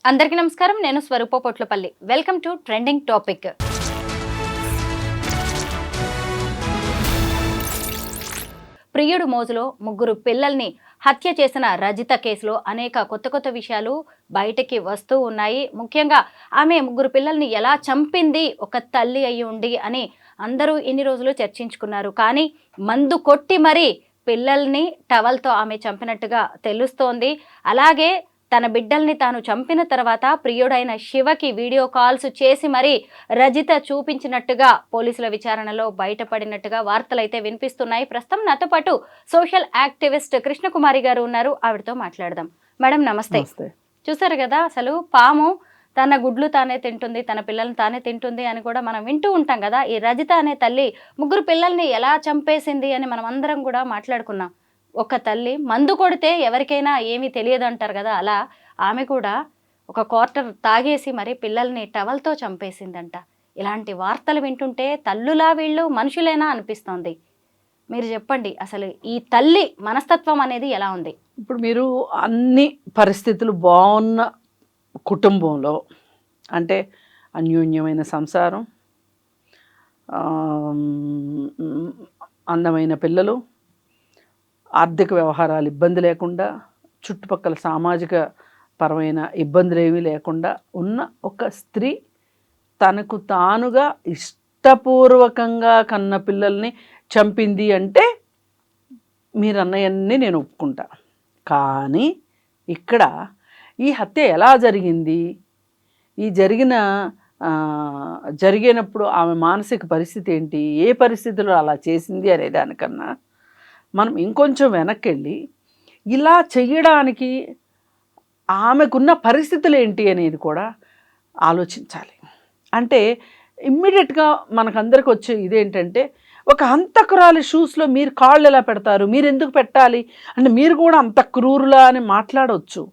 అందరికీ నమస్కారం. నేను Swaroopa Potlapalli. Welcome to trending topic. ప్రియుడు మోజులో ముగ్గురు పిల్లల్ని హత్య చేసిన రజిత కేసులో అనేక కొత్త విషయాలు బయటకి వస్తూ ఉన్నాయి. ముఖ్యంగా ఆమె ముగ్గురు పిల్లల్ని ఎలా చంపింది ఒక తల్లి అయి ఉండి అని అందరూ ఇన్ని రోజులు చర్చించుకున్నారు. కానీ మందు కొట్టి మరీ పిల్లల్ని టవల్తో ఆమె చంపినట్టుగా తెలుస్తోంది. అలాగే తన బిడ్డల్ని తాను చంపిన తర్వాత ప్రియుడైన శివకి వీడియో కాల్స్ చేసి మరీ రజిత చూపించినట్టుగా పోలీసుల విచారణలో బయటపడినట్టుగా వార్తలైతే వినిపిస్తున్నాయి. ప్రస్తుతం నాతో పాటు సోషల్ యాక్టివిస్ట్ కృష్ణకుమారి గారు ఉన్నారు. ఆవిడతో మాట్లాడదాం. మేడం నమస్తే. చూసారు కదా, అసలు పాము తన గుడ్లు తానే తింటుంది, తన పిల్లల్ని తానే తింటుంది అని కూడా మనం వింటూ ఉంటాం కదా. ఈ రజిత అనే తల్లి ముగ్గురు పిల్లల్ని ఎలా చంపేసింది అని మనం అందరం కూడా మాట్లాడుకున్నాం. ఒక తల్లి మందు కొడితే ఎవరికైనా ఏమీ తెలియదు అంటారు కదా, అలా ఆమె కూడా ఒక క్వార్టర్ తాగేసి మరి పిల్లల్ని టవల్తో చంపేసిందంట. ఇలాంటి వార్తలు వింటుంటే తల్లులా వీళ్ళు మనుషులేనా అనిపిస్తోంది. మీరు చెప్పండి, అసలు ఈ తల్లి మనస్తత్వం అనేది ఎలా ఉంది? ఇప్పుడు మీరు అన్ని పరిస్థితులు బాగున్న కుటుంబంలో, అంటే అన్యోన్యమైన సంసారం, అందమైన పిల్లలు, ఆర్థిక వ్యవహారాలు ఇబ్బంది లేకుండా, చుట్టుపక్కల సామాజిక పరమైన ఇబ్బందులు ఏమీ లేకుండా ఉన్న ఒక స్త్రీ తనకు తానుగా ఇష్టపూర్వకంగా కన్న పిల్లల్ని చంపింది అంటే మీరు అన్నయన్నీ నేను ఒప్పుకుంటా. కానీ ఇక్కడ ఈ హత్య ఎలా జరిగింది, ఈ జరిగినప్పుడు ఆమె మానసిక పరిస్థితి ఏంటి, ఏ పరిస్థితుల్లో అలా చేసింది అనే దానికన్నా మనం ఇంకొంచెం వెనక్కి వెళ్ళి ఇలా చెయ్యడానికి ఆమెకున్న పరిస్థితులు ఏంటి అనేది కూడా ఆలోచించాలి. అంటే ఇమ్మీడియట్గా మనకందరికి వచ్చే ఇదేంటంటే, ఒక హంతకురాలి షూస్లో మీరు కాళ్ళు ఎలా పెడతారు, మీరు ఎందుకు పెట్టాలి అంటే మీరు కూడా అంత క్రూరులా అని మాట్లాడవచ్చు.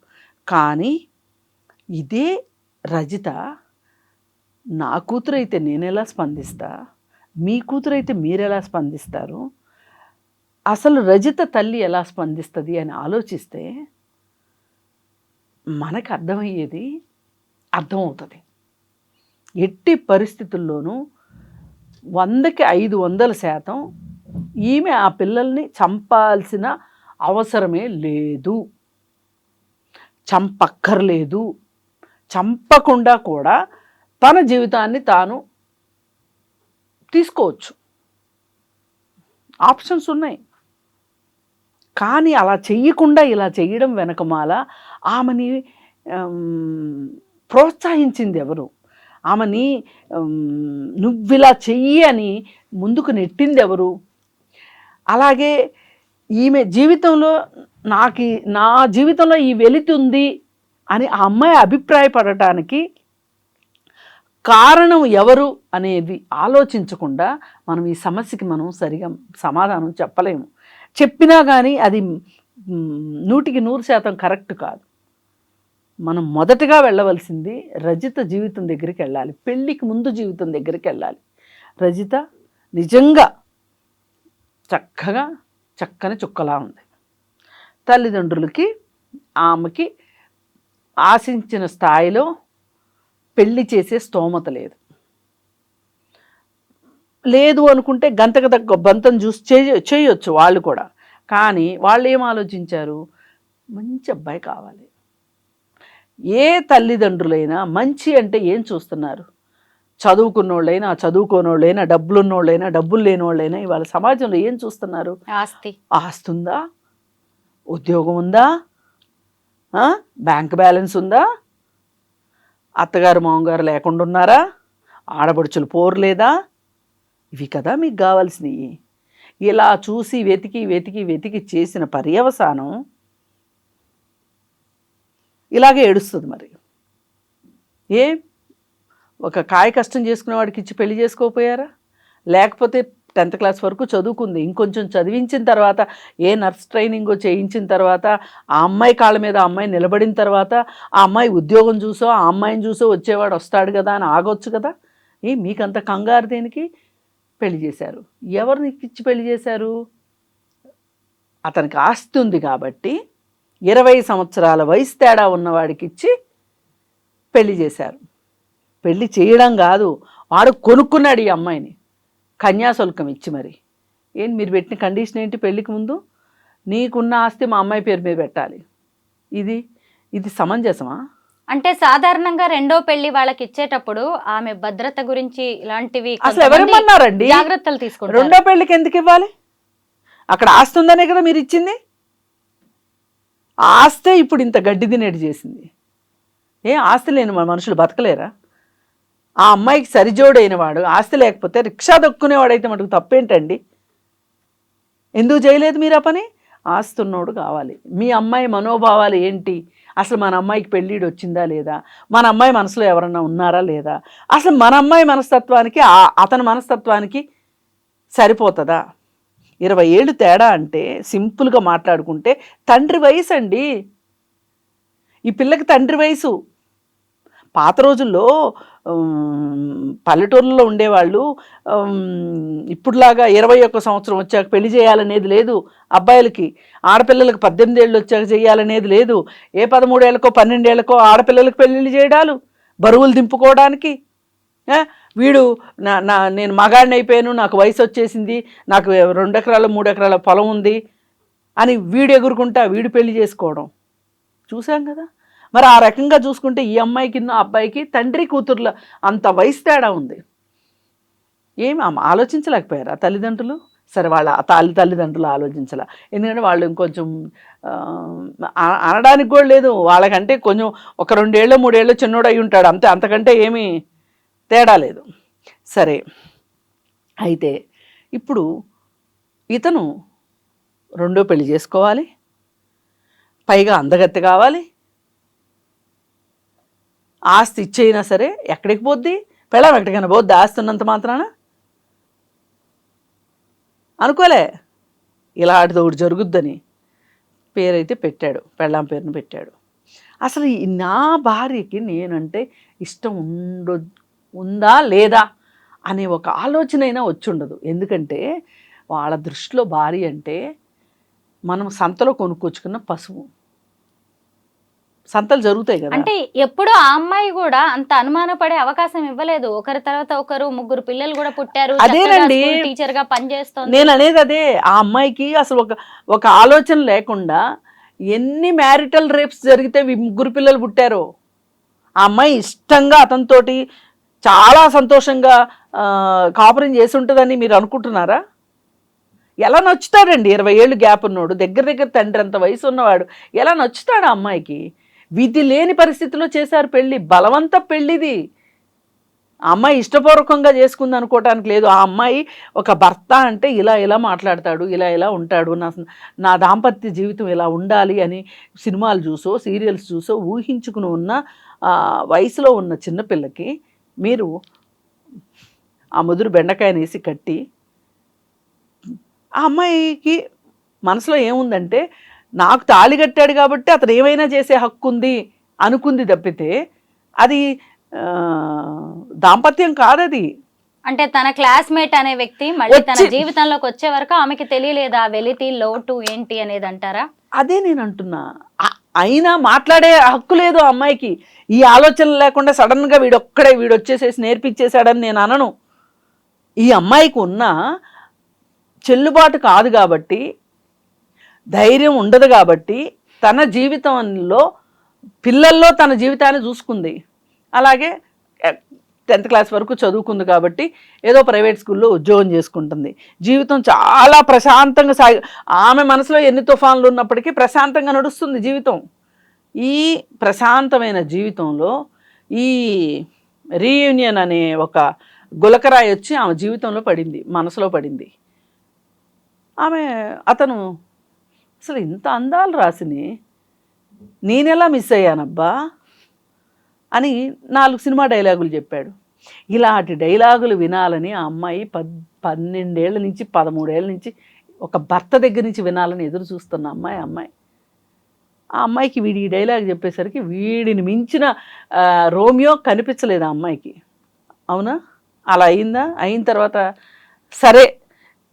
కానీ ఇదే రజిత నా కూతురైతే నేనెలా స్పందిస్తా, మీ కూతురైతే మీరెలా స్పందిస్తారు, అసలు రజిత తల్లి ఎలా స్పందిస్తుంది అని ఆలోచిస్తే మనకు అర్థమయ్యేది అర్థమవుతుంది. ఎట్టి పరిస్థితుల్లోనూ 100కి 500% ఈమె ఆ పిల్లల్ని చంపాల్సిన అవసరమే లేదు, చంపక్కర్లేదు. చంపకుండా కూడా తన జీవితాన్ని తాను తీసుకోవచ్చు, ఆప్షన్స్ ఉన్నాయి. కానీ అలా చెయ్యకుండా ఇలా చెయ్యడం వెనకమాల ఆమెని ప్రోత్సహించింది ఎవరు, ఆమెని నువ్విలా చెయ్యి అని ముందుకు నెట్టింది ఎవరు? అలాగే ఈమె జీవితంలో నా జీవితంలో ఈ వెళుతుంది అని ఆ అమ్మాయి అభిప్రాయపడటానికి కారణం ఎవరు అనేది ఆలోచించకుండా మనం ఈ సమస్యకి మనం సరిగా సమాధానం చెప్పలేము. చెప్పినా కానీ అది 100కి 100% కరెక్ట్ కాదు. మనం మొదటగా వెళ్ళవలసింది రజిత జీవితం దగ్గరికి వెళ్ళాలి, పెళ్ళికి ముందు జీవితం దగ్గరికి వెళ్ళాలి. రజిత నిజంగా చక్కని చుక్కలా ఉంది. తల్లిదండ్రులకి ఆమెకి ఆశించిన స్థాయిలో పెళ్లి చేసే స్తోమత లేదు అనుకుంటే గంతకు తగ్గ బంతం చూసి చేయొచ్చు వాళ్ళు కూడా. కానీ వాళ్ళు ఏం ఆలోచించారు, మంచి అబ్బాయి కావాలి. ఏ తల్లిదండ్రులైనా మంచి అంటే ఏం చూస్తున్నారు, చదువుకున్నోళ్ళైనా చదువుకోనోళ్ళైనా, డబ్బులున్నోళ్ళైనా డబ్బులు లేనివాళ్ళైనా ఇవాళ సమాజంలో ఏం చూస్తున్నారు, ఆస్తి ఉందా, ఉద్యోగం ఉందా, బ్యాంక్ బ్యాలెన్స్ ఉందా, అత్తగారు మామగారు లేకుండా ఉన్నారా, ఆడపడుచులు పోరు లేదా, ఇవి కదా మీకు కావాల్సినవి. ఇలా చూసి వెతికి చేసిన పర్యవసానం ఇలాగే ఏడుస్తుంది. మరి ఒక కాయ కష్టం చేసుకునే వాడికి ఇచ్చి పెళ్లి చేసుకోకపోయారా? లేకపోతే 10th క్లాస్ వరకు చదువుకుంది, ఇంకొంచెం చదివించిన తర్వాత ఏ నర్స్ ట్రైనింగో చేయించిన తర్వాత ఆ అమ్మాయి కాళ్ళ మీద ఆ అమ్మాయి నిలబడిన తర్వాత ఆ అమ్మాయి ఉద్యోగం చూసో ఆ అమ్మాయిని చూసో వచ్చేవాడు వస్తాడు కదా అని ఆగొచ్చు కదా. మీకంత కంగారు దేనికి? పెళ్లి చేశారు. ఎవరిని ఇచ్చి పెళ్లి చేశారు? అతనికి ఆస్తి ఉంది కాబట్టి 20 సంవత్సరాల వయసు తేడా ఉన్నవాడికి ఇచ్చి పెళ్లి చేశారు. పెళ్లి చేయడం కాదు, వాడు కొనుక్కున్నాడు ఈ అమ్మాయిని కన్యాశుల్కం ఇచ్చి. మరి ఏంటి మీరు పెట్టిన కండిషన్ ఏంటి? పెళ్ళికి ముందు నీకున్న ఆస్తి మా అమ్మాయి పేరు మీద పెట్టాలి. ఇది ఇది సమంజసమా? అంటే సాధారణంగా రెండో పెళ్లి వాళ్ళకి ఇచ్చేటప్పుడు ఆమె భద్రత గురించి ఇలాంటివి అసలు ఎవరేమన్నారండి? జాగ్రత్తలు తీసుకుంటారు. రెండో పెళ్లికి ఎందుకు ఇవ్వాలి? అక్కడ ఆస్తి ఉందనే కదా మీరు ఇచ్చింది. ఆ ఆస్తే ఇప్పుడు ఇంత గడ్డి తినేటి చేసింది. ఆస్తి లేని మనుషులు బతకలేరా? ఆ అమ్మాయికి సరిజోడైన వాడు ఆస్తి లేకపోతే రిక్షా దొక్కునేవాడైతే మటుకు తప్పేంటండి? ఎందుకు చేయలేదు మీరు ఆ పని? ఆస్తి ఉన్నోడు కావాలి. మీ అమ్మాయి మనోభావాలు ఏంటి? అసలు మన అమ్మాయికి పెళ్ళిడు వచ్చిందా లేదా? మన అమ్మాయి మనసులో ఎవరన్నా ఉన్నారా లేదా? అసలు మన అమ్మాయి మనస్తత్వానికి అతని మనస్తత్వానికి సరిపోతుందా? 20 ఏళ్ళు తేడా అంటే సింపుల్గా మాట్లాడుకుంటే తండ్రి వయసు అండి. ఈ పిల్లకి తండ్రి వయసు. పాత రోజుల్లో పల్లెటూరులో ఉండేవాళ్ళు ఇప్పుడులాగా 21 సంవత్సరం వచ్చాక పెళ్లి చేయాలనేది లేదు అబ్బాయిలకి. ఆడపిల్లలకు 18 ఏళ్ళు వచ్చాక చేయాలనేది లేదు. ఏ 13 ఏళ్ళకో 12 ఏళ్ళకో ఆడపిల్లలకు పెళ్ళిళ్ళు చేయడాలు బరువులు దింపుకోవడానికి. వీడు నేను మగాడిని అయిపోయాను, నాకు వయసు వచ్చేసింది, నాకు 2 ఎకరాలు 3 ఎకరాల పొలం ఉంది అని వీడు ఎగురుకుంటా వీడు పెళ్లి చేసుకోవడం చూసాం కదా. మరి ఆ రకంగా చూసుకుంటే ఈ అమ్మాయికి అబ్బాయికి తండ్రి కూతుర్ల అంత వయసు తేడా ఉంది. ఏమి ఆలోచించలేకపోయారు ఆ తల్లిదండ్రులు? సరే, వాళ్ళ తల్లిదండ్రులు ఆలోచించాల. ఎందుకంటే వాళ్ళు ఇంకొంచెం అనడానికి కూడా లేదు. వాళ్ళకంటే కొంచెం ఒక 2 ఏళ్ళు 3 ఏళ్ళు చిన్నోడు అయి ఉంటాడు అంతే, అంతకంటే ఏమీ తేడా లేదు. సరే, అయితే ఇప్పుడు ఇతను రెండో పెళ్లి చేసుకోవాలి, పైగా అందగత్తె కావాలి, ఆస్తి ఇచ్చేయినా సరే ఎక్కడికి పోద్ది? పెళ్ళం ఎక్కడికైనా పోద్ది ఆస్తి ఉన్నంత మాత్రాన? అనుకోలే ఇలాంటిది ఒకటి జరుగుద్దని. పేరైతే పెట్టాడు, పెళ్ళాం పేరును పెట్టాడు. అసలు నా భార్యకి నేనంటే ఇష్టం ఉందా లేదా అనే ఒక ఆలోచన అయినా వచ్చి ఉండదు. ఎందుకంటే వాళ్ళ దృష్టిలో భార్య అంటే మనం సంతలో కొనుక్కొచ్చుకున్న పశువు. సంతలు జరుగుతాయి కదా. అంటే ఎప్పుడు ఆ అమ్మాయి కూడా అంత అనుమానపడే అవకాశం ఇవ్వలేదు. ఒకరి తర్వాత ఒకరు 3 పిల్లలు కూడా పుట్టారు. అదేనండి టీచర్ గా పనిచేస్తోంది. నేను అనేది అదే. ఆ అమ్మాయికి అసలు ఒక ఆలోచన లేకుండా ఎన్ని మ్యారిటల్ రేప్స్ జరిగితే 3 పిల్లలు పుట్టారో. ఆ అమ్మాయి ఇష్టంగా అతనితోటి చాలా సంతోషంగా కాపురం చేసి ఉంటుందని మీరు అనుకుంటున్నారా? ఎలా నచ్చుతాడండి? 20 ఏళ్ళు గ్యాప్ ఉన్నోడు, దగ్గర తండ్రి అంత వయసు ఉన్నవాడు ఎలా నచ్చుతాడు ఆ అమ్మాయికి? విధి లేని పరిస్థితిలో చేశారు పెళ్ళి, బలవంత పెళ్ళిది. ఆ అమ్మాయి ఇష్టపూర్వకంగా చేసుకుంది అనుకోవటానికి లేదు. ఆ అమ్మాయి ఒక భర్త అంటే ఇలా మాట్లాడతాడు, ఇలా ఉంటాడు, నా దాంపత్య జీవితం ఇలా ఉండాలి అని సినిమాలు చూసో సీరియల్స్ చూసో ఊహించుకుని ఉన్న వయసులో ఉన్న చిన్నపిల్లకి మీరు ఆ ముదురు బెండకాయనేసి కట్టి, ఆ అమ్మాయికి మనసులో ఏముందంటే నాకు తాళి కట్టాడు కాబట్టి అతను ఏమైనా చేసే హక్కు ఉంది అనుకుంది తప్పితే అది దాంపత్యం కాదది. అంటే తన క్లాస్మేట్ అనే వ్యక్తి మళ్ళీ తన జీవితంలోకి వచ్చే వరకు ఆమెకి తెలియలేదా వెలితి లోటు ఏంటి అనేది అంటారా? అదే నేను అంటున్నా. అయినా మాట్లాడే హక్కు లేదు ఆ అమ్మాయికి. ఈ ఆలోచన లేకుండా సడన్గా వీడు వచ్చేసేసి నేర్పించేశాడని నేను అనను. ఈ అమ్మాయికి ఉన్న చెల్లుబాటు కాదు కాబట్టి, ధైర్యం ఉండదు కాబట్టి తన జీవితంలో పిల్లల్లో తన జీవితాన్ని చూసుకుంది. అలాగే 10th క్లాస్ వరకు చదువుకుంది కాబట్టి ఏదో ప్రైవేట్ స్కూల్లో ఉద్యోగం చేసుకుంటుంది. జీవితం చాలా ప్రశాంతంగా ఆమె మనసులో ఎన్ని తుఫాన్లు ఉన్నప్పటికీ ప్రశాంతంగా నడుస్తుంది జీవితం. ఈ ప్రశాంతమైన జీవితంలో ఈ రీయూనియన్ అనే ఒక గులకరాయి వచ్చి ఆమె జీవితంలో పడింది, మనసులో పడింది. అతను అసలు ఇంత అందాలు రాసిని నేనెలా మిస్ అయ్యానబ్బా అని 4 సినిమా డైలాగులు చెప్పాడు. ఇలాంటి డైలాగులు వినాలని ఆ అమ్మాయి 12 ఏళ్ళ నుంచి 13 ఏళ్ళ నుంచి ఒక భర్త దగ్గర నుంచి వినాలని ఎదురు చూస్తున్న అమ్మాయి. ఆ అమ్మాయికి వీడి ఈ డైలాగ్ చెప్పేసరికి వీడిని మించిన రోమియో కనిపించలేదు ఆ అమ్మాయికి. అవునా? అలా అయిందా? అయిన తర్వాత సరే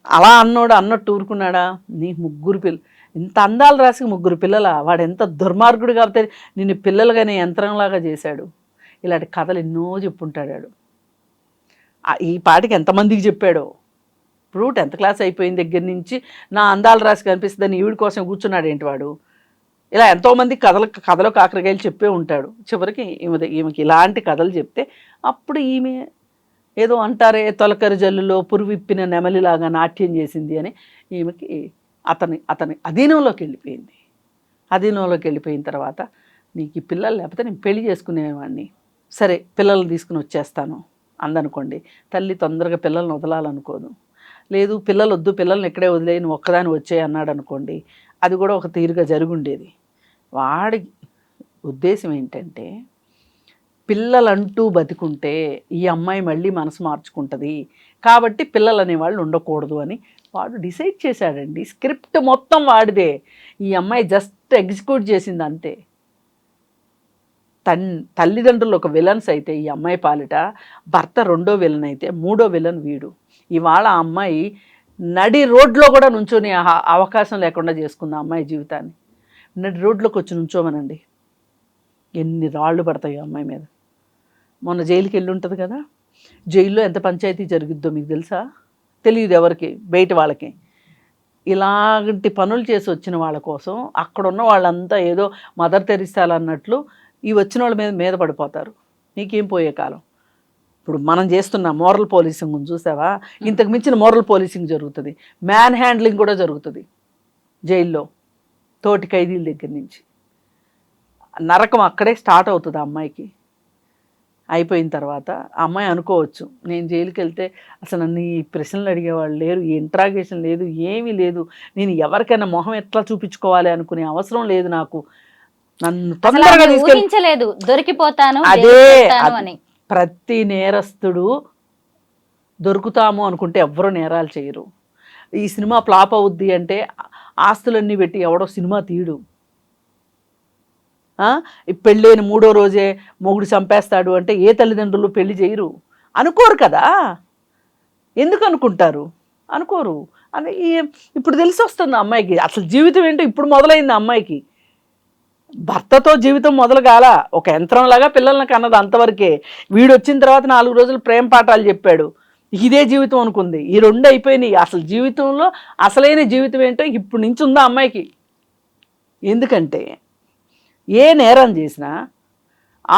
అలా అన్నట్టు ఊరుకున్నాడా? నీ 3 పిల్లలు, ఇంత అందాలు రాసి 3 పిల్లల వాడు ఎంత దుర్మార్గుడు కాబట్టి నిన్ను పిల్లలుగానే యంత్రంలాగా చేశాడు. ఇలాంటి కథలు ఎన్నో చెప్పుంటాడు. ఈ పాటికి ఎంతమందికి చెప్పాడో. ఇప్పుడు 10th క్లాస్ అయిపోయిన దగ్గర నుంచి నా అందాల రాశి కనిపిస్తుందని ఈవిడ కోసం కూర్చున్నాడు ఏంటి వాడు. ఇలా ఎంతోమంది కథలో కాకరకాయలు చెప్పే ఉంటాడు. చివరికి ఈమెకి ఇలాంటి కథలు చెప్తే అప్పుడు ఈమె ఏదో అంటారే తొలకరి జల్లులో పురువిప్పిన నెమలిలాగా నాట్యం చేసింది అని ఈమెకి అతని అధీనంలోకి వెళ్ళిపోయింది. అధీనంలోకి వెళ్ళిపోయిన తర్వాత నీకు ఈ పిల్లలు లేకపోతే నేను పెళ్లి చేసుకునేవాడిని, సరే పిల్లల్ని తీసుకుని వచ్చేస్తాను అందనుకోండి. తల్లి తొందరగా పిల్లల్ని వదలాలనుకోదు. లేదు పిల్లలు వద్దు, పిల్లల్ని ఎక్కడే వదిలే, నువ్వు ఒక్కదాని వచ్చాయి అన్నాడు అనుకోండి, అది కూడా ఒక తీరుగా జరుగుండేది. వాడి ఉద్దేశం ఏంటంటే పిల్లలంటూ బతికుంటే ఈ అమ్మాయి మళ్ళీ మనసు మార్చుకుంటుంది కాబట్టి పిల్లలు అనేవాళ్ళు ఉండకూడదు అని వాడు డిసైడ్ చేశాడండి. స్క్రిప్ట్ మొత్తం వాడిదే, ఈ అమ్మాయి జస్ట్ ఎగ్జిక్యూట్ చేసింది అంతే. తల్లిదండ్రులు ఒక విలన్స్ అయితే ఈ అమ్మాయి పాలిట, భర్త రెండో విలన్ అయితే మూడో విలన్ వీడు. ఇవాళ ఆ అమ్మాయి నడి రోడ్లో కూడా నుంచొని అవకాశం లేకుండా చేసుకుంది ఆ అమ్మాయి జీవితాన్ని. నడి రోడ్లోకి వచ్చి నుంచోమనండి, ఎన్ని రాళ్ళు పడతాయి ఆ అమ్మాయి మీద. మొన్న జైలుకి వెళ్ళి ఉంటుంది కదా, జైల్లో ఎంత పంచాయతీ జరుగుద్దో మీకు తెలుసా? తెలియదు ఎవరికి, బయట వాళ్ళకి. ఇలాంటి పనులు చేసి వచ్చిన వాళ్ళ కోసం అక్కడున్న వాళ్ళంతా ఏదో మదర్ తెరిసాలు అన్నట్లు ఈ వచ్చిన వాళ్ళ మీద పడిపోతారు. నీకేం పోయే కాలం. ఇప్పుడు మనం చేస్తున్న మోరల్ పోలీసింగ్ చూసావా, ఇంతకు మించిన మోరల్ పోలీసింగ్ జరుగుతుంది. మ్యాన్ హ్యాండ్లింగ్ కూడా జరుగుతుంది జైల్లో, తోటి ఖైదీల దగ్గర నుంచి. నరకం అక్కడే స్టార్ట్ అవుతుంది ఆ అమ్మాయికి. అయిపోయిన తర్వాత ఆ అమ్మాయి అనుకోవచ్చు, నేను జైలుకి వెళ్తే అసలు నన్ను ఈ ప్రశ్నలు అడిగేవాళ్ళు లేరు, ఇంట్రాగేషన్ లేదు, ఏమీ లేదు, నేను ఎవరికైనా మొహం ఎట్లా చూపించుకోవాలి అనుకునే అవసరం లేదు నాకు, నన్ను తొందరగా ఊహించలేదు దొరికిపోతాను. అదే ప్రతి నేరస్తుడు దొరుకుతాము అనుకుంటే ఎవ్వరూ నేరాలు చేయరు. ఈ సినిమా ఫ్లాప్ అవుద్ది అంటే ఆస్తులన్నీ పెట్టి ఎవడో సినిమా తీయడు. పెళ్ళైన 3వ రోజే మొగుడు చంపేస్తాడు అంటే ఏ తల్లిదండ్రులు పెళ్లి చేయరు, అనుకోరు కదా. ఎందుకు అనుకుంటారు? అనుకోరు. అని ఇప్పుడు తెలిసి వస్తుంది అమ్మాయికి అసలు జీవితం ఏంటో ఇప్పుడు మొదలైంది అమ్మాయికి. భర్తతో జీవితం మొదలు కాల, ఒక యంత్రంలాగా పిల్లల్ని కన్నది అంతవరకే. వీడు వచ్చిన తర్వాత 4 రోజులు ప్రేమ పాఠాలు చెప్పాడు, ఇదే జీవితం అనుకుంది. ఈ 2 అయిపోయినాయి. అసలు జీవితంలో అసలైన జీవితం ఏంటో ఇప్పుడు నుంచి ఉందా అమ్మాయికి. ఎందుకంటే ఏ నేరం చేసినా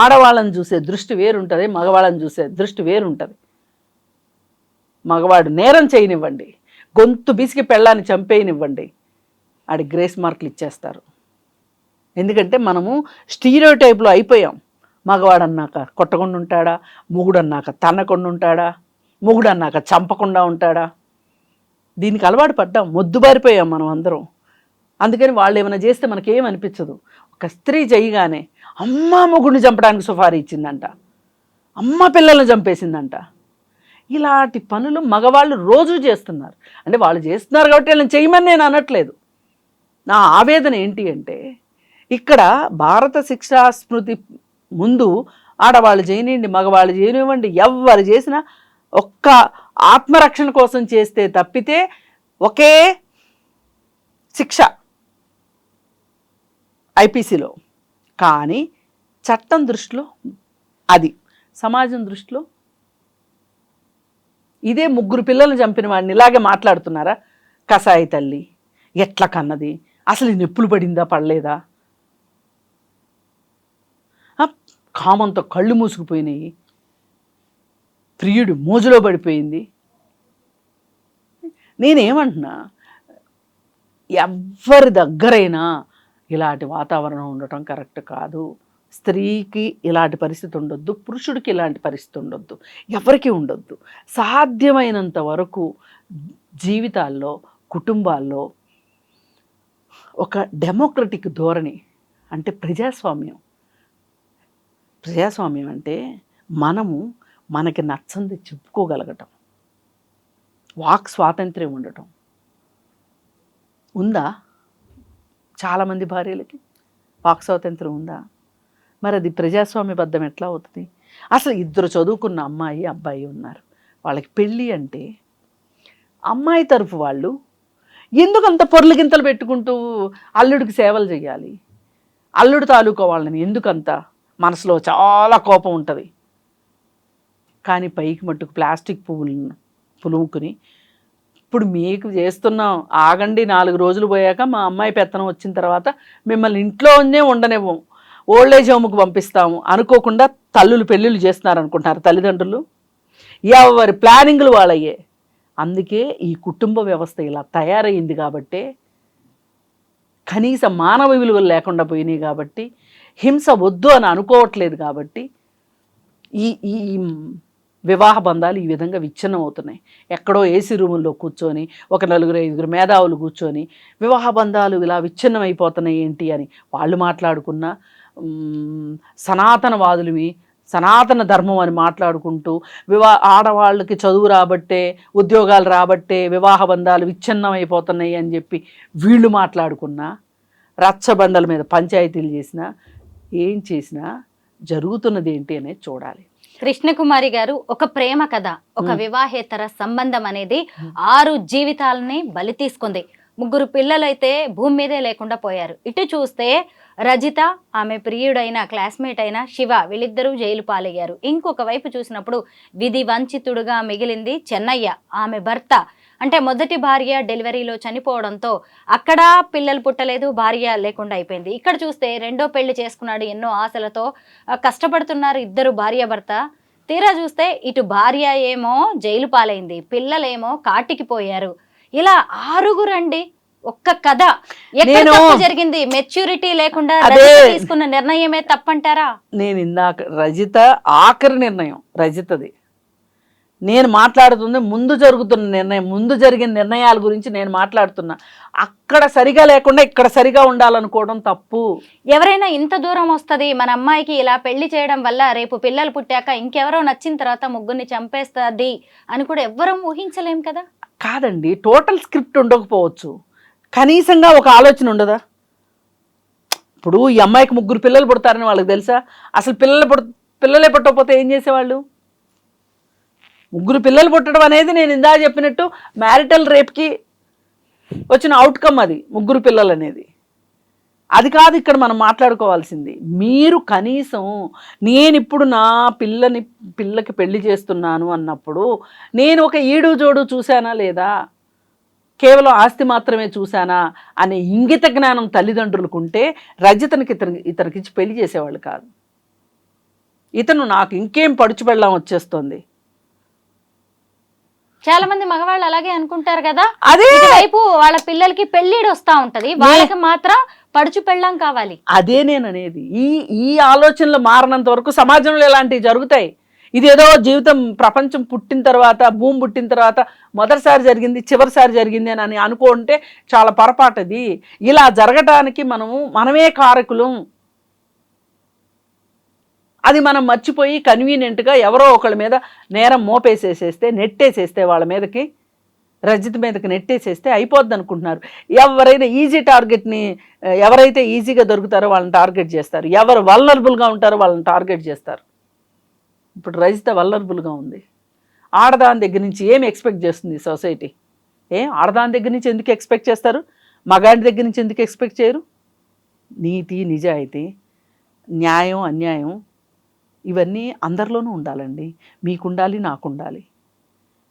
ఆడవాళ్ళని చూసే దృష్టి వేరుంటుంది, మగవాళ్ళని చూసే దృష్టి వేరుంటుంది. మగవాడు నేరం చేయనివ్వండి, గొంతు బిసికి పెళ్ళాన్ని చంపేయనివ్వండి, ఆడి గ్రేస్ మార్కులు ఇచ్చేస్తారు. ఎందుకంటే మనము స్టీరియోటైప్లో అయిపోయాం. మగవాడు అన్నాక కొట్టకుండా ఉంటాడా, మొగుడు అన్నాక తన్నకుండా ఉంటాడా, మొగుడు అన్నాక చంపకుండా ఉంటాడా, దీనికి అలవాటు పడ్డాం, మొద్దుబారిపోయాం మనం అందరం. అందుకని వాళ్ళు ఏమైనా చేస్తే మనకేమనిపించదు. ఒక స్త్రీ చేయగానే అమ్మ మొగుడిని చంపడానికి సుఫారీ ఇచ్చిందంట, అమ్మ పిల్లల్ని చంపేసిందంట. ఇలాంటి పనులు మగవాళ్ళు రోజు చేస్తున్నారు. అంటే వాళ్ళు చేస్తున్నారు కాబట్టి వాళ్ళని చేయమని నేను అనట్లేదు. నా ఆవేదన ఏంటి అంటే ఇక్కడ భారత శిక్షా స్మృతి ముందు ఆడవాళ్ళు చేయనివ్వండి, మగవాళ్ళు చేయనివ్వండి, ఎవరు చేసినా ఒక్క ఆత్మరక్షణ కోసం చేస్తే తప్పితే ఒకే శిక్ష ఐపీసీలో. కానీ చట్టం దృష్టిలో అది, సమాజం దృష్టిలో ఇదే 3 పిల్లలు చంపిన వాడిని ఇలాగే మాట్లాడుతున్నారా? కసాయి తల్లి ఎట్లా కన్నది, అసలు నొప్పులు పడిందా పడలేదా, కామంతో కళ్ళు మూసుకుపోయినాయి, ప్రియుడు మోజులో పడిపోయింది. నేనేమంటున్నా, ఎవరి దగ్గరైనా ఇలాంటి వాతావరణం ఉండటం కరెక్ట్ కాదు. స్త్రీకి ఇలాంటి పరిస్థితి ఉండొద్దు, పురుషుడికి ఇలాంటి పరిస్థితి ఉండొద్దు, ఎవరికి ఉండొద్దు. సాధ్యమైనంత వరకు జీవితాల్లో, కుటుంబాల్లో ఒక డెమోక్రటిక్ ధోరణి, అంటే ప్రజాస్వామ్యం. ప్రజాస్వామ్యం అంటే మనకి నచ్చంది చెప్పుకోగలగటం, వాక్ స్వాతంత్ర్యం ఉండటం. ఉందా చాలామంది భార్యలకి వాక్ స్వాతంత్ర్యం ఉందా? మరి అది ప్రజాస్వామ్యబద్ధం ఎట్లా అవుతుంది? అసలు 2 చదువుకున్న అమ్మాయి అబ్బాయి ఉన్నారు, వాళ్ళకి పెళ్ళి అంటే అమ్మాయి తరఫు వాళ్ళు ఎందుకంత పొర్లు గింతలు పెట్టుకుంటూ అల్లుడికి సేవలు చేయాలి? అల్లుడు తాలూకా వాళ్ళని ఎందుకంత మనసులో చాలా కోపం ఉంటుంది, కానీ పైకి మట్టుకు ప్లాస్టిక్ పులుముకుని ఇప్పుడు మీకు చేస్తున్నాం, ఆగండి 4 రోజులు పోయాక మా అమ్మాయి పెత్తనం వచ్చిన తర్వాత మిమ్మల్ని ఇంట్లోనే ఉండనివ్వం, ఓల్డేజ్ హోమ్కి పంపిస్తాము అనుకోకుండా తల్లులు పెళ్ళిళ్ళు చేస్తున్నారు అనుకుంటున్నారు తల్లిదండ్రులు. ఎవరి ప్లానింగ్లు వాళ్ళయ్యే. అందుకే ఈ కుటుంబ వ్యవస్థ ఇలా తయారయ్యింది కాబట్టే, కనీస మానవ విలువలు లేకుండా పోయినాయి కాబట్టి, హింస వద్దు అని అనుకోవట్లేదు కాబట్టి ఈ ఈ వివాహ బంధాలు ఈ విధంగా విచ్ఛిన్నం అవుతున్నాయి. ఎక్కడో ఏసీ రూముల్లో కూర్చొని ఒక 4-5 మేధావులు కూర్చొని వివాహ బంధాలు ఇలా విచ్ఛిన్నం అయిపోతున్నాయి ఏంటి అని వాళ్ళు మాట్లాడుకున్న, సనాతనవాదులవి సనాతన ధర్మం అని మాట్లాడుకుంటూ ఆడవాళ్ళకి చదువు రాబట్టే, ఉద్యోగాలు రాబట్టే వివాహ బంధాలు విచ్ఛిన్నం అయిపోతున్నాయి అని చెప్పి వీళ్ళు మాట్లాడుకున్నా, రచ్చబండల మీద పంచాయతీలు చేసినా, ఏం చేసినా జరుగుతున్నది ఏంటి అనేది చూడాలి. కృష్ణకుమారి గారు, ఒక ప్రేమ కథ, ఒక వివాహేతర సంబంధం అనేది 6 జీవితాలని బలి తీసుకుంది. 3 పిల్లలైతే భూమి మీదే లేకుండా పోయారు. ఇటు చూస్తే రజిత, ఆమె ప్రియుడైన క్లాస్మేట్ అయిన శివ, వీళ్ళిద్దరూ జైలు పాలయ్యారు. ఇంకొక వైపు చూసినప్పుడు విధి వంచితుడుగా మిగిలింది చెన్నయ్య. ఆమె భర్త అంటే మొదటి భార్య డెలివరీలో చనిపోవడంతో అక్కడ పిల్లలు పుట్టలేదు, భార్య లేకుండా అయిపోయింది. ఇక్కడ చూస్తే రెండో పెళ్లి చేసుకున్నాడు, ఎన్నో ఆశలతో కష్టపడుతున్నారు ఇద్దరు భార్య భర్త. తీరా చూస్తే ఇటు భార్య ఏమో జైలు పాలైంది, పిల్లలేమో కాటికి పోయారు. ఇలా 6 అండి. ఒక్క కథ. ఎక్కడ తప్పు జరిగింది? మెచ్యూరిటీ లేకుండా తీసుకున్న నిర్ణయమే తప్పంటారా? నేను ఇందాక రజిత ఆఖరి నిర్ణయం రజితది. నేను మాట్లాడుతుంది ముందు జరుగుతున్న నిర్ణయం, ముందు జరిగిన నిర్ణయాల గురించి నేను మాట్లాడుతున్నా. అక్కడ సరిగా లేకుండా ఇక్కడ సరిగా ఉండాలనుకోవడం తప్పు. ఎవరైనా ఇంత దూరం వస్తుంది మన అమ్మాయికి ఇలా పెళ్లి చేయడం వల్ల రేపు పిల్లలు పుట్టాక ఇంకెవరో నచ్చిన తర్వాత 3 చంపేస్తుంది అని కూడా ఎవ్వరం ఊహించలేం కదా. కాదండి, టోటల్ స్క్రిప్ట్ ఉండకపోవచ్చు, కనీసంగా ఒక ఆలోచన ఉండదా? ఇప్పుడు ఈ అమ్మాయికి 3 పిల్లలు పుడతారని వాళ్ళకి తెలుసా? అసలు పిల్లలే పుట్టకపోతే ఏం చేసేవాళ్ళు? 3 పిల్లలు పుట్టడం అనేది నేను ఇందా చెప్పినట్టు మ్యారిటల్ రేప్కి వచ్చిన అవుట్కమ్. అది 3 పిల్లలు అనేది అది కాదు ఇక్కడ మనం మాట్లాడుకోవాల్సింది. మీరు కనీసం నేను ఇప్పుడు నా పిల్లకి పెళ్లి చేస్తున్నాను అన్నప్పుడు నేను ఒక ఈడు జోడు చూశానా లేదా, కేవలం ఆస్తి మాత్రమే చూశానా అనే ఇంగిత జ్ఞానం తల్లిదండ్రులకు ఉంటే రజితనికి ఇతనికి పెళ్లి చేసేవాళ్ళు కాదు. ఇతను నాకు ఇంకేం పడుచు పెళ్ళాం వచ్చేస్తుంది. చాలా మంది మగవాళ్ళు అలాగే అనుకుంటారు కదా. అదే వైపు వాళ్ళ పిల్లలకి పెళ్లిడు వస్తా ఉంటది, వాళ్ళకి మాత్రం పడుచు పెళ్ళాం కావాలి. అదే నేను అనేది. ఈ ఆలోచనలు మారినంత వరకు సమాజంలో ఇలాంటివి జరుగుతాయి. ఇదేదో జీవితం ప్రపంచం పుట్టిన తర్వాత, భూమి పుట్టిన తర్వాత మొదటిసారి జరిగింది, చివరిసారి జరిగింది అని అనుకుంటే చాలా పొరపాటది. ఇలా జరగటానికి మనమే కారకులం. అది మనం మర్చిపోయి కన్వీనియంట్గా ఎవరో ఒకళ్ళ మీద నేరం మోపేసేసేస్తే, నెట్టేసేస్తే, వాళ్ళ మీదకి రజిత మీదకి నెట్టేసేస్తే అయిపోద్ది అనుకుంటున్నారు. ఎవరైనా ఈజీ టార్గెట్ని, ఎవరైతే ఈజీగా దొరుకుతారో వాళ్ళని టార్గెట్ చేస్తారు, ఎవరు వల్నరబుల్గా ఉంటారో వాళ్ళని టార్గెట్ చేస్తారు. ఇప్పుడు రజిత వల్నరబుల్గా ఉంది. ఆడదాని దగ్గర నుంచి ఏమి ఎక్స్పెక్ట్ చేస్తుంది సొసైటీ? ఆడదాని దగ్గర నుంచి ఎందుకు ఎక్స్పెక్ట్ చేస్తారు? మగాడి దగ్గర నుంచి ఎందుకు ఎక్స్పెక్ట్ చేయరు? నీతి, నిజాయితీ, న్యాయం, అన్యాయం ఇవన్నీ అందరిలోనూ ఉండాలండి. మీకుండాలి, నాకుండాలి,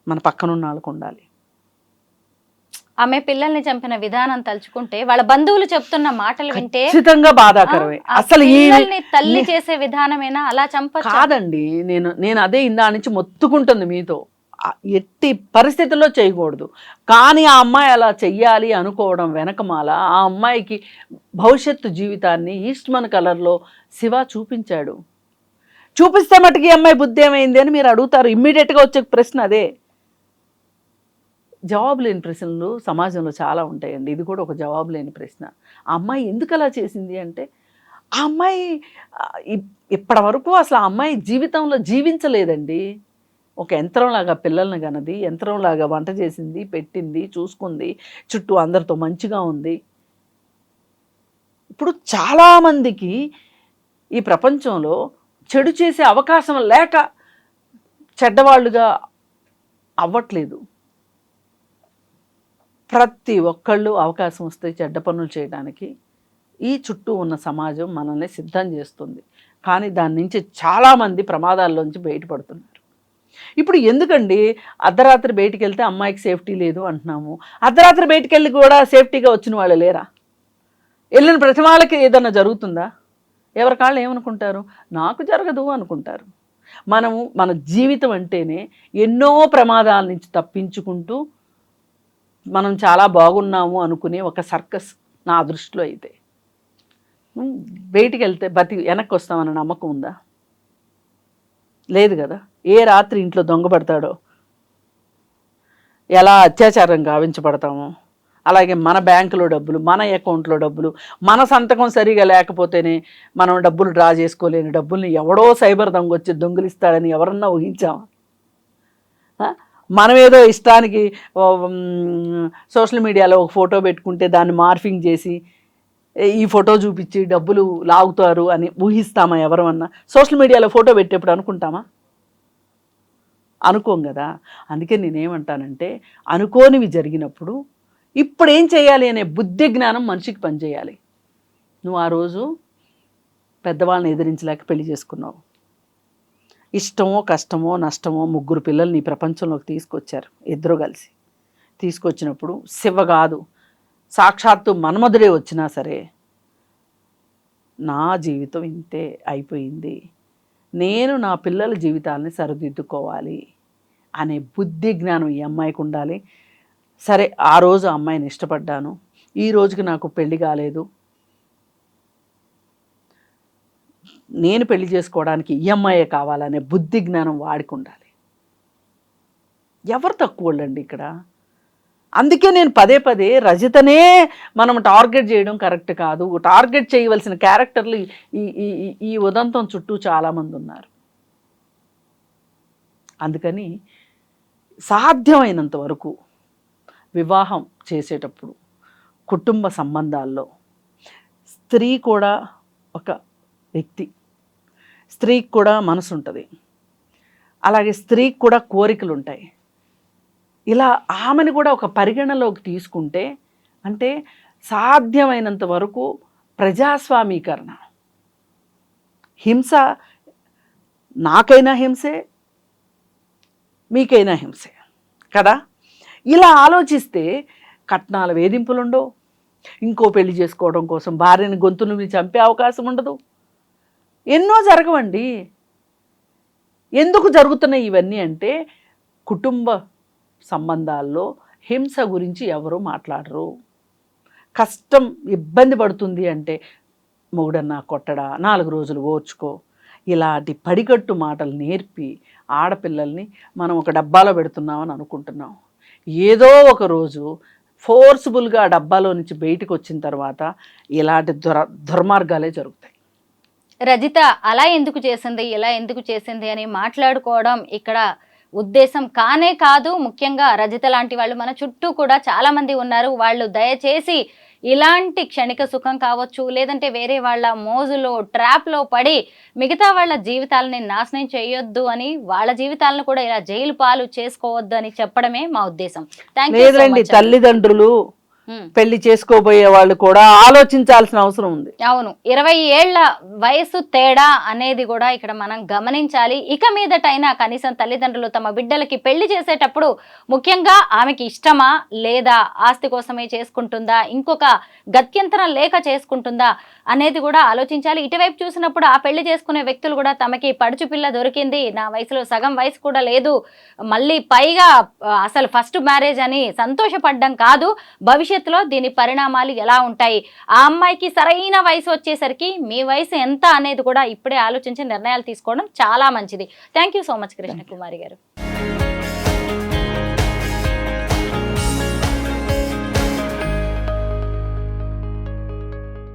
మన పక్కనున్న వాళ్ళకు ఉండాలి. ఆమె పిల్లల్ని చంపిన విధానం తలుచుకుంటే, వాళ్ళ బంధువులు చెప్తున్న మాటలు వింటే ఖచ్చితంగా బాధాకరమే. అసలు ఈ తల్లి చేసే విధానమేనా అలా చంప? కాదండి, నేను అదే ఇందా నుంచి మొత్తుకుంటుంది మీతో. ఎట్టి పరిస్థితుల్లో చేయకూడదు. కానీ ఆ అమ్మాయి అలా చెయ్యాలి అనుకోవడం వెనకమాల ఆ అమ్మాయికి భవిష్యత్తు జీవితాన్ని ఈస్ట్మన్ కలర్లో శివ చూపించాడు. చూపిస్తే మటుకు ఈ అమ్మాయి బుద్ధి ఏమైంది అని మీరు అడుగుతారు. ఇమ్మీడియట్గా వచ్చే ప్రశ్న అదే. జవాబు లేని ప్రశ్నలు సమాజంలో చాలా ఉంటాయండి. ఇది కూడా ఒక జవాబు లేని ప్రశ్న. ఆ అమ్మాయి ఎందుకు అలా చేసింది అంటే, ఆ అమ్మాయి ఇప్పటి వరకు అసలు ఆ అమ్మాయి జీవితంలో జీవించలేదండి. ఒక యంత్రంలాగా పిల్లల్ని కన్నది, యంత్రంలాగా వంట చేసింది, పెట్టింది, చూసుకుంది, చుట్టూ అందరితో మంచిగా ఉంది. ఇప్పుడు చాలామందికి ఈ ప్రపంచంలో చెడు చేసే అవకాశం లేక చెడ్డవాళ్ళుగా అవ్వట్లేదు. ప్రతి ఒక్కళ్ళు అవకాశం వస్తే చెడ్డ పనులు చేయడానికి ఈ చుట్టూ ఉన్న సమాజం మనల్ని సిద్ధం చేస్తుంది. కానీ దాని నుంచి చాలామంది ప్రమాదాల్లోంచి బయటపడుతున్నారు. ఇప్పుడు ఎందుకండి అర్ధరాత్రి బయటికి వెళ్తే అమ్మాయికి సేఫ్టీ లేదు అంటున్నాము, అర్ధరాత్రి బయటికి వెళ్ళి కూడా సేఫ్టీగా వచ్చిన వాళ్ళు లేరా? వెళ్ళిన ప్రతి వాళ్ళకి ఏదన్నా జరుగుతుందా? ఎవరి కాళ్ళు ఏమనుకుంటారు? నాకు జరగదు అనుకుంటారు. మనము మన జీవితం అంటేనే ఎన్నో ప్రమాదాల నుంచి తప్పించుకుంటూ మనం చాలా బాగున్నాము అనుకునే ఒక సర్కస్ నా దృష్టిలో. అయితే బయటికి వెళ్తే వెనక్కి వస్తామన్న నమ్మకం ఉందా? లేదు కదా. ఏ రాత్రి ఇంట్లో దొంగ పడతాడో, ఎలా అత్యాచారం గావించబడతామో, అలాగే మన బ్యాంకులో డబ్బులు, మన అకౌంట్లో డబ్బులు, మన సంతకం సరిగా లేకపోతేనే మనం డబ్బులు డ్రా చేసుకోలేని డబ్బుల్ని ఎవడో సైబర్ దొంగ వచ్చి దొంగిలిస్తాడని ఎవరన్నా ఊహించామా? మనం ఏదో ఇష్టానికి సోషల్ మీడియాలో ఒక ఫోటో పెట్టుకుంటే దాన్ని మార్ఫింగ్ చేసి ఈ ఫోటో చూపించి డబ్బులు లాగుతారు అని ఊహిస్తామా? ఎవరమన్నా సోషల్ మీడియాలో ఫోటో పెట్టేప్పుడు అనుకుంటామా? అనుకోం కదా. అందుకే నేనేమంటానంటే అనుకోనివి జరిగినప్పుడు ఇప్పుడు ఏం చేయాలి అనే బుద్ధి జ్ఞానం మనిషికి పనిచేయాలి. నువ్వు ఆ రోజు పెద్దవాళ్ళని ఎదిరించలేక పెళ్లి చేసుకున్నావు. ఇష్టమో కష్టమో నష్టమో 3 పిల్లల్ని ఈ ప్రపంచంలోకి తీసుకొచ్చారు ఇద్దరు కలిసి. తీసుకొచ్చినప్పుడు శివ కాదు సాక్షాత్తు మన్మధుడే వచ్చినా సరే నా జీవితం ఇంతే అయిపోయింది, నేను నా పిల్లల జీవితాలని సరిదిద్దుకోవాలి అనే బుద్ధి జ్ఞానం ఈ అమ్మాయికి ఉండాలి. సరే ఆ రోజు అమ్మాయిని ఇష్టపడ్డాను, ఈ రోజుకి నాకు పెళ్లి కాలేదు, నేను పెళ్లి చేసుకోవడానికి ఈ అమ్మాయే కావాలనే బుద్ధి జ్ఞానం వాడికి ఉండాలి. ఎవరు తక్కువ వాళ్ళండి ఇక్కడ? అందుకే నేను పదే పదే రజితనే మనం టార్గెట్ చేయడం కరెక్ట్ కాదు. టార్గెట్ చేయవలసిన క్యారెక్టర్లు ఈ ఉదంతం చుట్టూ చాలామంది ఉన్నారు. అందుకని సాధ్యమైనంత వరకు వివాహం చేసేటప్పుడు కుటుంబ సంబంధాల్లో స్త్రీ కూడా ఒక వ్యక్తి, స్త్రీకి కూడా మనసు ఉంటుంది, అలాగే స్త్రీకి కూడా కోరికలు ఉంటాయి. ఇలా ఆమెను కూడా ఒక పరిగణలోకి తీసుకుంటే అంటే సాధ్యమైనంత వరకు ప్రజాస్వామీకరణ. హింస నాకైనా హింసే, మీకైనా హింసే కదా. ఇలా ఆలోచిస్తే కట్నాల వేధింపులు ఉండవు, ఇంకో పెళ్లి చేసుకోవడం కోసం భార్యని గొంతును చంపే అవకాశం ఉండదు, ఎన్నో జరగవండి. ఎందుకు జరుగుతున్నాయి ఇవన్నీ అంటే కుటుంబ సంబంధాల్లో హింస గురించి ఎవరు మాట్లాడరు. కష్టం ఇబ్బంది పడుతుంది అంటే మొగుడన్నా కొట్టడా, 4 రోజులు ఓర్చుకో, ఇలాంటి పడికట్టు మాటలు నేర్పి ఆడపిల్లల్ని మనం ఒక డబ్బాలో పెడుతున్నామని అనుకుంటున్నాం. ఏదో ఒక రోజు ఫోర్స్ఫుల్గా డబ్బాలో నుంచి బయటకు వచ్చిన తర్వాత ఇలాంటి దుర్మార్గాలే జరుగుతాయి. రజిత అలా ఎందుకు చేసింది, ఇలా ఎందుకు చేసింది అని మాట్లాడుకోవడం ఇక్కడ ఉద్దేశం కానే కాదు. ముఖ్యంగా రజిత లాంటి వాళ్ళు మన చుట్టూ కూడా చాలా మంది ఉన్నారు. వాళ్ళు దయచేసి ఇలాంటి క్షణిక సుఖం కావచ్చు, లేదంటే వేరే వాళ్ళ మోజులో ట్రాప్లో పడి మిగతా వాళ్ళ జీవితాలని నాశనం చేయొద్దు అని, వాళ్ళ జీవితాలను కూడా ఇలా జైలు పాలు చేసుకోవద్దు అని చెప్పడమే మా ఉద్దేశం. లేదండి, తల్లిదండ్రులు పెళ్లి చేసుకోబోయే వాళ్ళు కూడా ఆలోచించాల్సిన అవసరం ఉంది. అవును, 20 ఏళ్ల వయసు తేడా అనేది కూడా ఇక్కడ మనం గమనించాలి. ఇక మీదటైనా కనీసం తల్లిదండ్రులు తమ బిడ్డలకి పెళ్లి చేసేటప్పుడు ముఖ్యంగా ఆమెకి ఇష్టమా లేదా, ఆస్తి కోసమే చేసుకుంటుందా, ఇంకొక గత్యంతరం లేక చేసుకుంటుందా అనేది కూడా ఆలోచించాలి. ఇటువైపు చూసినప్పుడు ఆ పెళ్లి చేసుకునే వ్యక్తులు కూడా తమకి పడుచు పిల్ల దొరికింది, నా వయసులో సగం వయసు కూడా లేదు, మళ్ళీ పైగా అసలు ఫస్ట్ మ్యారేజ్ అని సంతోషపడ్డం కాదు, భవిష్యత్తులో దీని పరిణామాలు ఎలా ఉంటాయి, ఆ అమ్మాయికి సరైన వయసు వచ్చేసరికి మీ వయసు ఎంత అనేది కూడా ఇప్పుడే ఆలోచించి నిర్ణయాలు తీసుకోవడం చాలా మంచిది. Thank you so much Krishna Kumari గారు.